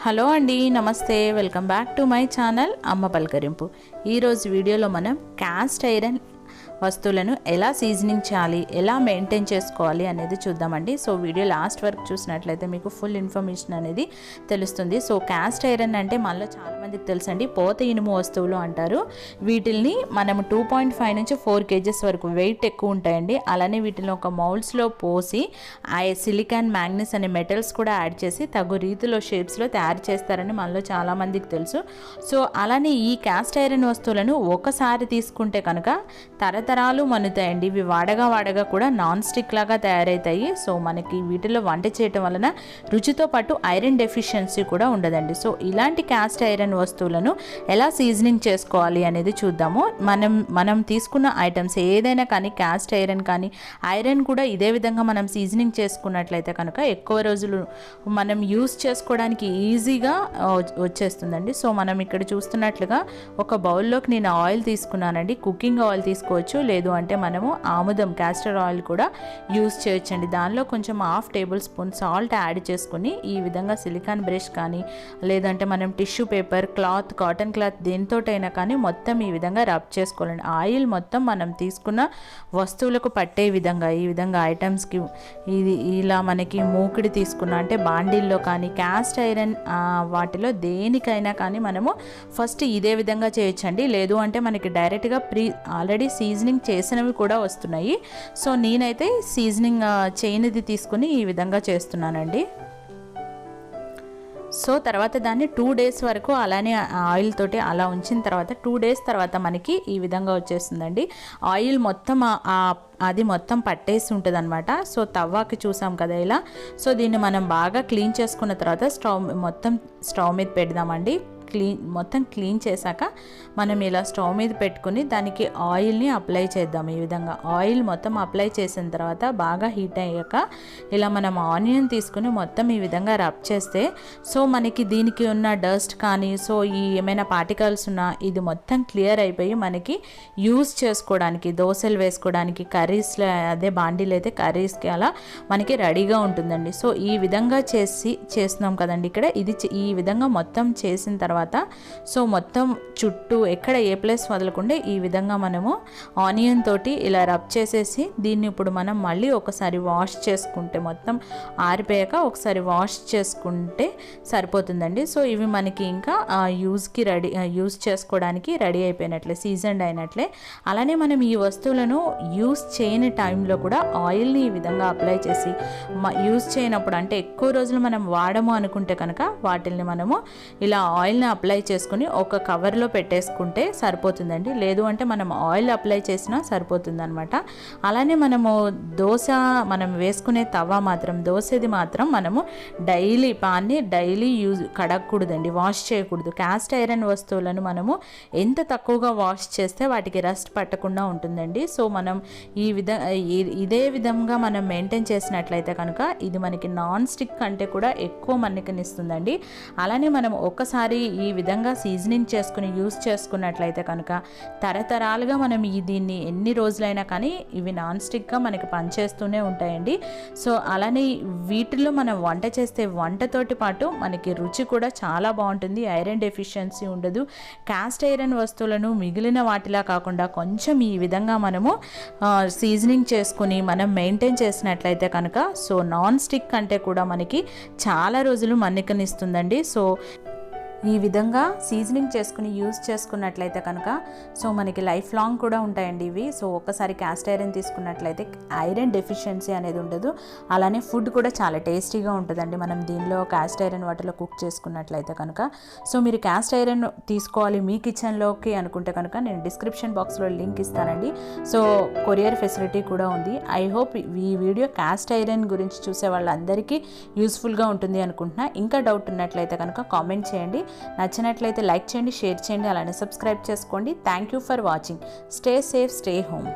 Hello అండి, నమస్తే. Welcome back to my channel అమ్మ పలకరింపు. ఈరోజు వీడియోలో మనం క్యాస్ట్ ఐరన్ వస్తువులను ఎలా సీజనింగ్ చేయాలి, ఎలా మెయింటైన్ చేసుకోవాలి అనేది చూద్దామండి. సో వీడియో లాస్ట్ వరకు చూసినట్లయితే మీకు ఫుల్ ఇన్ఫర్మేషన్ అనేది తెలుస్తుంది. సో క్యాస్ట్ ఐరన్ అంటే మళ్ళీ చాలామందికి తెలుసండి, పోత ఇనుము వస్తువులు అంటారు. వీటిల్ని మనము 2.5 నుంచి 4 kgs వరకు వెయిట్ ఎక్కువ ఉంటాయండి. అలానే వీటిని ఒక మౌల్డ్స్లో పోసి ఆ సిలికాన్, మ్యాంగనీస్ అనే మెటల్స్ కూడా యాడ్ చేసి తగు రీతిలో షేప్స్లో తయారు చేస్తారని మనలో చాలామందికి తెలుసు. సో అలానే ఈ క్యాస్ట్ ఐరన్ వస్తువులను ఒకసారి తీసుకుంటే కనుక తరతరాలు మన్నుతాయండి. ఇవి వాడగా కూడా నాన్ స్టిక్ లాగా తయారవుతాయి. సో మనకి వీటిలో వంట చేయటం వలన రుచితో పాటు ఐరన్ డెఫిషియన్సీ కూడా ఉండదండి. సో ఇలాంటి క్యాస్ట్ ఐరన్ వస్తువులను ఎలా సీజనింగ్ చేసుకోవాలి అనేది చూద్దాము. మనం తీసుకున్న ఐటమ్స్ ఏదైనా కానీ, క్యాస్ట్ ఐరన్ కానీ, ఐరన్ కూడా ఇదే విధంగా మనం సీజనింగ్ చేసుకున్నట్లయితే కనుక ఎక్కువ రోజులు మనం యూస్ చేసుకోవడానికి ఈజీగా వచ్చేస్తుందండి. సో మనం ఇక్కడ చూస్తున్నట్లుగా ఒక బౌల్లోకి నేను ఆయిల్ తీసుకున్నానండి. కుకింగ్ ఆయిల్ తీసుకోవచ్చు, లేదు అంటే మనము ఆముదం క్యాస్టర్ ఆయిల్ కూడా యూస్ చేయొచ్చండి. దానిలో కొంచెం 1/2 టేబుల్ స్పూన్ సాల్ట్ యాడ్ చేసుకుని ఈ విధంగా సిలికాన్ బ్రష్ కానీ, లేదంటే మనం tissue paper, cloth, cotton cloth దేనితోటైనా కానీ మొత్తం ఈ విధంగా రబ్ చేసుకోవాలండి. ఆయిల్ మొత్తం మనం తీసుకున్న వస్తువులకు పట్టే విధంగా ఈ విధంగా ఐటమ్స్కి ఇది ఇలా మనకి మూకిడి తీసుకున్న అంటే బాండిల్లో కానీ, క్యాస్ట్ ఐరన్ వాటిలో దేనికైనా కానీ మనము ఫస్ట్ ఇదే విధంగా చేయొచ్చండి. లేదు అంటే మనకి డైరెక్ట్గా ఆల్రెడీ సీజనింగ్ చేసినవి కూడా వస్తున్నాయి. సో నేనైతే సీజనింగ్ చేయనిది తీసుకుని ఈ విధంగా చేస్తున్నానండి. సో తర్వాత దాన్ని 2 days వరకు అలానే ఆయిల్ తోటి అలా ఉంచిన తర్వాత 2 days తర్వాత మనకి ఈ విధంగా వచ్చేస్తుందండి. ఆయిల్ మొత్తం అది మొత్తం పట్టేసి ఉంటుంది అనమాట. సో తవ్వాకి చూసాం కదా ఇలా. సో దీన్ని మనం బాగా క్లీన్ చేసుకున్న తర్వాత స్టవ్ మీద పెడదామండి. మొత్తం క్లీన్ చేశాక మనం ఇలా స్టవ్ మీద పెట్టుకుని దానికి ఆయిల్ని అప్లై చేద్దాం. ఈ విధంగా ఆయిల్ మొత్తం అప్లై చేసిన తర్వాత బాగా హీట్ అయ్యాక ఇలా మనం ఆనియన్ తీసుకుని మొత్తం ఈ విధంగా రబ్ చేస్తే సో మనకి దీనికి ఉన్న డస్ట్ కానీ, సో ఈ ఏమైనా పార్టికల్స్ ఉన్నా ఇది మొత్తం క్లియర్ అయిపోయి మనకి యూస్ చేసుకోవడానికి, దోశలు వేసుకోవడానికి, కర్రీస్లో అదే బాండీలు అయితే కర్రీస్కి అలా మనకి రెడీగా ఉంటుందండి. సో ఈ విధంగా చేస్తున్నాం కదండి. ఇక్కడ ఇది ఈ విధంగా మొత్తం చేసిన తర్వాత సో మొత్తం చుట్టూ ఎక్కడ ఏ ప్లేస్ వదలకుండా ఈ విధంగా మనము ఆనియన్ తోటి ఇలా రబ్ చేసేసి దీన్ని ఇప్పుడు మనం మళ్ళీ ఒకసారి వాష్ చేసుకుంటే, మొత్తం ఆరిపోయాక ఒకసారి వాష్ చేసుకుంటే సరిపోతుందండి. సో ఇవి మనకి ఇంకా యూజ్ చేసుకోవడానికి రెడీ అయిపోయినట్లే, సీజన్డ్ అయినట్లే. అలానే మనం ఈ వస్తువులను యూజ్ చేయని టైంలో కూడా ఆయిల్ని ఈ విధంగా అప్లై చేసి యూజ్ చేయనప్పుడు అంటే ఎక్కువ రోజులు మనం వాడము అనుకుంటే కనుక వాటిల్ని మనము ఇలా ఆయిల్ని అప్లై చేసుకుని ఒక కవర్లో పెట్టేసుకుంటే సరిపోతుందండి. లేదు అంటే మనం ఆయిల్ అప్లై చేసినా సరిపోతుంది అనమాట. అలానే మనము మనం వేసుకునే తవా మాత్రం, దోశది మాత్రం మనము పాన్ని డైలీ కడగకూడదండి, వాష్ చేయకూడదు. క్యాస్ట్ ఐరన్ వస్తువులను మనము ఎంత తక్కువగా వాష్ చేస్తే వాటికి రస్ట్ పట్టకుండా ఉంటుందండి. సో మనం ఇదే విధంగా మనం మెయింటైన్ చేసినట్లయితే కనుక ఇది మనకి నాన్ స్టిక్ కంటే కూడా ఎక్కువ మన్నికనిస్తుందండి. అలానే మనం ఒక్కసారి ఈ విధంగా సీజనింగ్ చేసుకుని యూస్ చేసుకున్నట్లయితే కనుక తరతరాలుగా మనం దీన్ని ఎన్ని రోజులైనా కానీ ఇవి నాన్ స్టిక్గా మనకి పనిచేస్తూనే ఉంటాయండి. సో అలానే వీటిలో మనం వంట చేస్తే వంటతోటి పాటు మనకి రుచి కూడా చాలా బాగుంటుంది, ఐరన్ డెఫిషియన్సీ ఉండదు. క్యాస్ట్ ఐరన్ వస్తువులను మిగిలిన వాటిలా కాకుండా కొంచెం ఈ విధంగా మనము సీజనింగ్ చేసుకుని మనం మెయింటైన్ చేసినట్లయితే కనుక సో నాన్ స్టిక్ కంటే కూడా మనకి చాలా రోజులు మన్నికనిస్తుందండి. సో ఈ విధంగా సీజనింగ్ చేసుకుని యూజ్ చేసుకున్నట్లయితే కనుక సో మనకి లైఫ్ లాంగ్ కూడా ఉంటాయండి ఇవి. సో ఒక్కసారి క్యాస్ట్ ఐరన్ తీసుకున్నట్లయితే ఐరన్ డెఫిషియన్సీ అనేది ఉండదు. అలానే ఫుడ్ కూడా చాలా టేస్టీగా ఉంటుందండి మనం దీనిలో క్యాస్ట్ ఐరన్ వాటిలో కుక్ చేసుకున్నట్లయితే కనుక. సో మీరు క్యాస్ట్ ఐరన్ తీసుకోవాలి మీ కిచెన్లోకి అనుకుంటే కనుక నేను డిస్క్రిప్షన్ బాక్స్లో లింక్ ఇస్తానండి. సో కొరియర్ ఫెసిలిటీ కూడా ఉంది. ఐ హోప్ ఈ వీడియో క్యాస్ట్ ఐరన్ గురించి చూసే వాళ్ళందరికీ యూస్ఫుల్గా ఉంటుంది అనుకుంటున్నా. ఇంకా డౌట్ ఉన్నట్లయితే కనుక కామెంట్ చేయండి. నచ్చినట్లయితే లైక్ చేయండి, షేర్ చేయండి, అలానే సబ్స్క్రైబ్ చేసుకోండి. Thank you for watching. Stay safe, stay home.